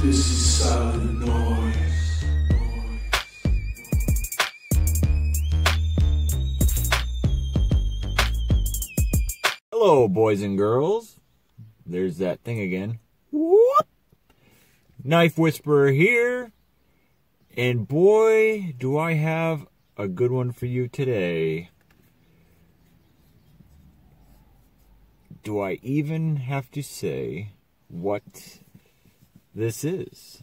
This is silent noise. Hello, boys and girls. There's that thing again. Whoop! Knife Whisperer here. And boy, do I have a good one for you today. Do I even have to say what this is?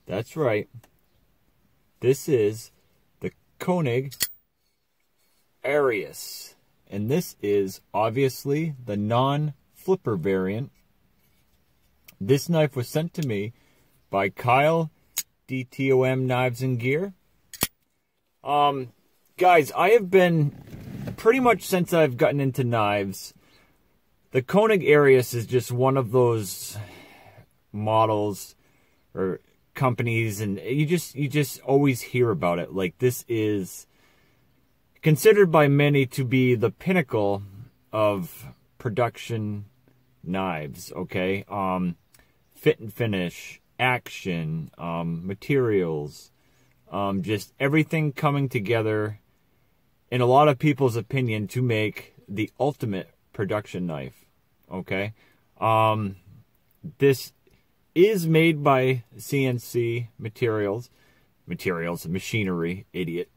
That's right. This is the Koenig Arius. And this is obviously the non-flipper variant. This knife was sent to me by Kyle, DTOM Knives and Gear. Guys, I have been, pretty much since I've gotten into knives, the Koenig Arius is just one of those models or companies, and you just always hear about it. Like, this is considered by many to be the pinnacle of production knives, okay? Fit and finish, action, materials, just everything coming together, in a lot of people's opinion, to make the ultimate production knife, okay? This is made by CNC machinery, idiot.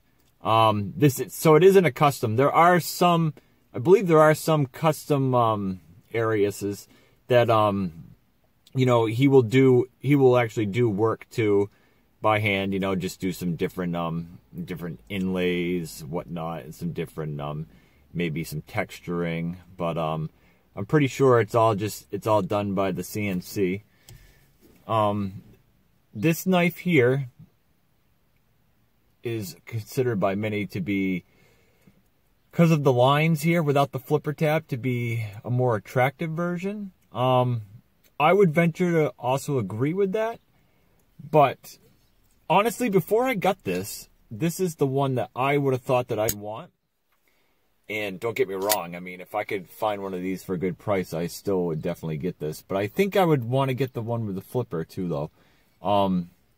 So it isn't a custom. There are some, I believe there are some custom Ariuses that you know, he will actually do work to by hand, you know, just do some different different inlays, whatnot, and some different maybe some texturing, but I'm pretty sure it's all done by the CNC. This knife here is considered by many to be, because of the lines here without the flipper tab, to be a more attractive version. I would venture to also agree with that, but honestly, before I got this is the one that I would have thought that I'd want. And don't get me wrong, I mean, if I could find one of these for a good price, I still would definitely get this. But I think I would want to get the one with the flipper too, though.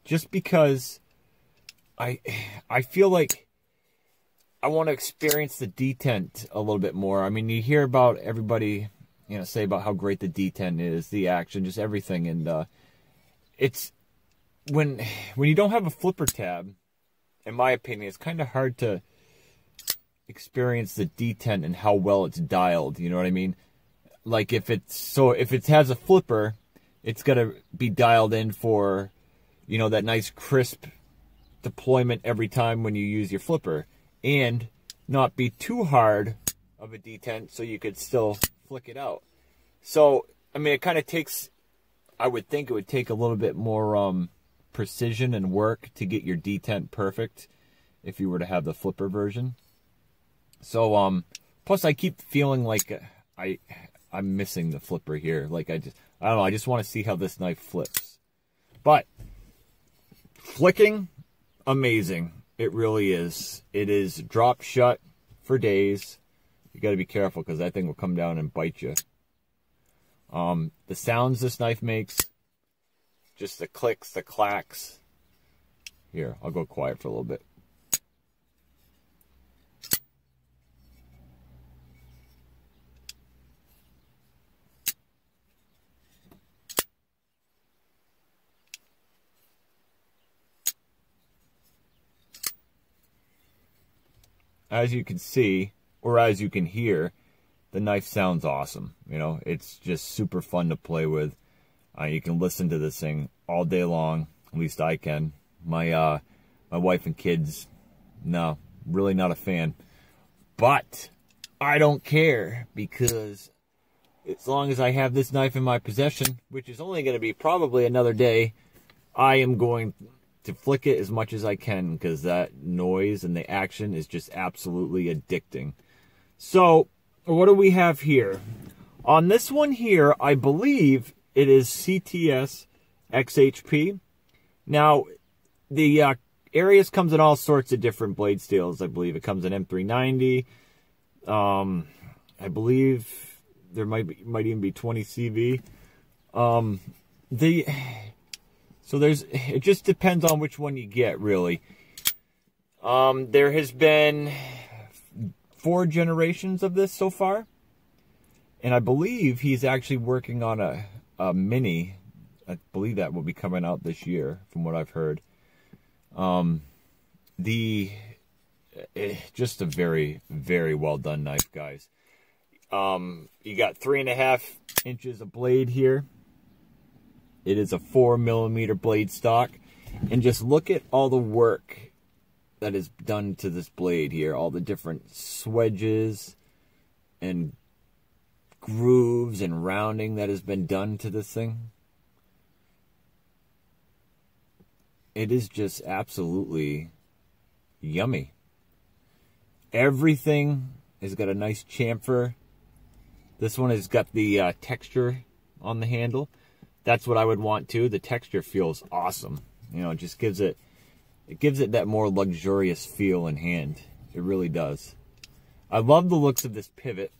Just because I feel like I want to experience the detent a little bit more. I mean, you hear about everybody, you know, say about how great the detent is, the action, just everything. And it's, when you don't have a flipper tab, in my opinion, it's kind of hard to experience the detent and how well it's dialed, you know what I mean? Like, if it has a flipper, it's got to be dialed in for, you know, that nice crisp deployment every time when you use your flipper, and not be too hard of a detent so you could still flick it out. So, I mean, it kind of takes, I would think it would take a little bit more precision and work to get your detent perfect if you were to have the flipper version. So, plus I keep feeling like I'm missing the flipper here. Like, I don't know, I just want to see how this knife flips. But flicking, amazing. It really is. It is drop shut for days. You got to be careful because that thing will come down and bite you. The sounds this knife makes, just the clicks, the clacks. Here, I'll go quiet for a little bit. As you can see, or as you can hear, the knife sounds awesome. You know, it's just super fun to play with. You can listen to this thing all day long. At least I can. My wife and kids, no, really not a fan. But I don't care, because as long as I have this knife in my possession, which is only going to be probably another day, I am going to flick it as much as I can, because that noise and the action is just absolutely addicting. So, what do we have here? On this one here, I believe it is CTS XHP. Now, the Arius comes in all sorts of different blade steels. I believe it comes in M390. I believe There might even be 20 CV. It just depends on which one you get, really. There has been 4 generations of this so far, and I believe he's actually working on a mini. I believe that will be coming out this year, from what I've heard. Just a very, very well done knife, guys. You got 3.5 inches of blade here. It is a 4mm blade stock, and just look at all the work that is done to this blade here. All the different swedges and grooves and rounding that has been done to this thing. It is just absolutely yummy. Everything has got a nice chamfer. This one has got the texture on the handle. That's what I would want too. The texture feels awesome. You know, it just gives it that more luxurious feel in hand. It really does. I love the looks of this pivot.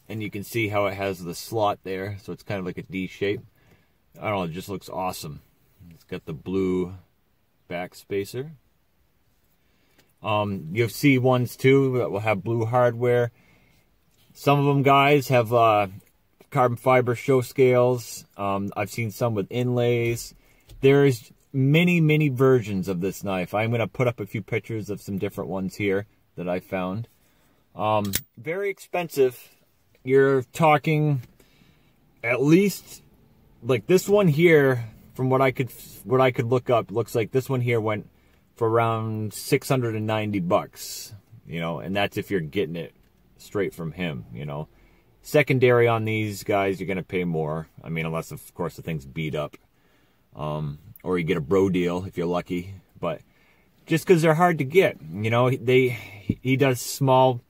And you can see how it has the slot there, so it's kind of like a D shape. I don't know, it just looks awesome. It's got the blue back spacer. You'll see ones too that will have blue hardware. Some of them, guys, have carbon fiber show scales. I've seen some with inlays. There's many versions of this knife. I'm going to put up a few pictures of some different ones here that I found. Very expensive. You're talking at least, like this one here, from what I could look up, looks like this one here went for around $690, you know, and that's if you're getting it straight from him, you know. Secondary on these guys, you're gonna pay more. I mean, unless of course the thing's beat up, or you get a bro deal if you're lucky. But just because they're hard to get, you know, he does small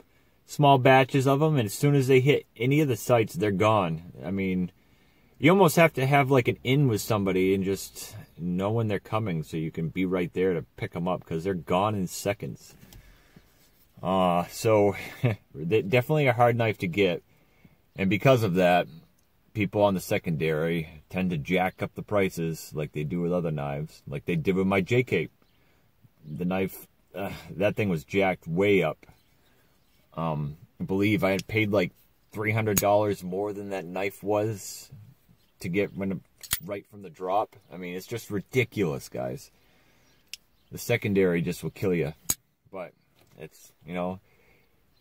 batches of them, and as soon as they hit any of the sites, they're gone. I mean, you almost have to have like an in with somebody and just know when they're coming so you can be right there to pick them up, because they're gone in seconds. So they're definitely a hard knife to get, and because of that, people on the secondary tend to jack up the prices like they do with other knives, like they did with my JK. The knife, that thing was jacked way up. I believe I had paid like $300 more than that knife was to get right from the drop. I mean, it's just ridiculous, guys. The secondary just will kill you. But it's, you know,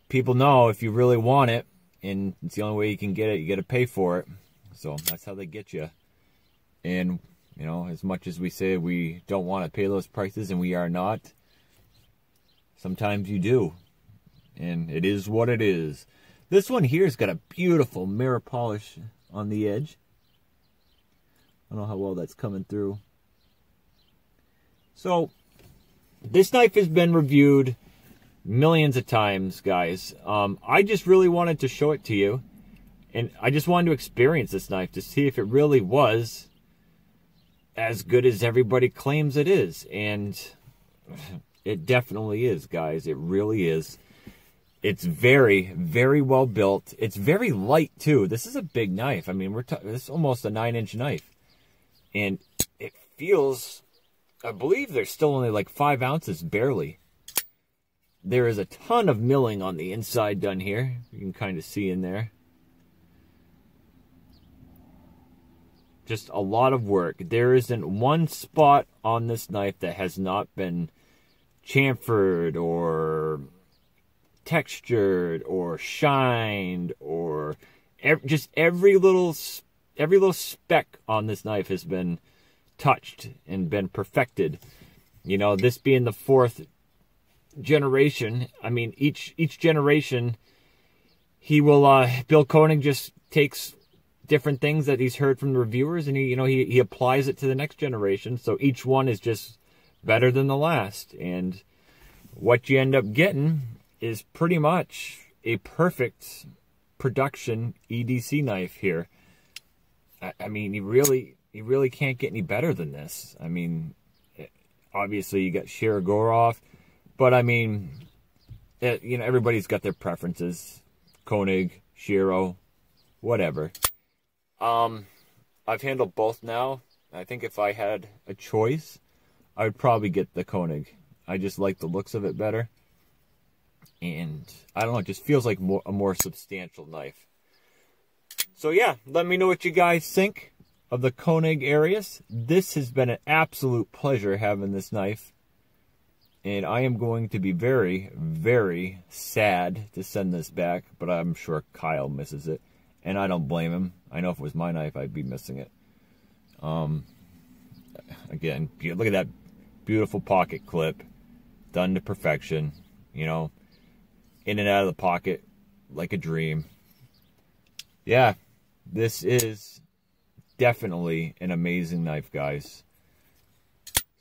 people know if you really want it, and it's the only way you can get it, you got to pay for it. So that's how they get you. And, you know, as much as we say we don't want to pay those prices, and we are not, sometimes you do. And it is what it is. This one here's got a beautiful mirror polish on the edge. I don't know how well that's coming through. So, this knife has been reviewed millions of times, guys. I just really wanted to show it to you. And I just wanted to experience this knife to see if it really was as good as everybody claims it is. And it definitely is, guys. It really is. It's very, very well built. It's very light, too. This is a big knife. I mean, this is almost a 9-inch knife. And it feels, I believe there's still only like 5 ounces, barely. There is a ton of milling on the inside done here. You can kind of see in there. Just a lot of work. There isn't one spot on this knife that has not been chamfered or textured or shined, or just every little speck on this knife has been touched and been perfected. You know, this being the 4th generation, I mean, each generation, he will, Bill Koenig just takes different things that he's heard from the reviewers, and he applies it to the next generation. So each one is just better than the last, and what you end up getting is pretty much a perfect production EDC knife here. I mean, you really can't get any better than this. I mean, obviously you got Shirogorov, but I mean, you know, everybody's got their preferences. Koenig, Shiro, whatever. I've handled both now. I think if I had a choice, I would probably get the Koenig. I just like the looks of it better. And I don't know, it just feels like a more substantial knife. So yeah, let me know what you guys think of the Koenig Arius. This has been an absolute pleasure having this knife. And I am going to be very, very sad to send this back, but I'm sure Kyle misses it. And I don't blame him. I know if it was my knife, I'd be missing it. Again, look at that beautiful pocket clip. Done to perfection. You know, in and out of the pocket like a dream. Yeah, this is definitely an amazing knife, guys.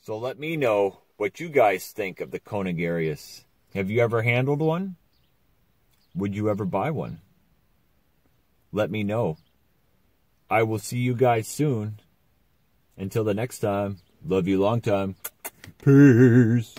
So let me know what you guys think of the Koenig Arius. Have you ever handled one? Would you ever buy one? Let me know. I will see you guys soon. Until the next time, love you long time. Peace.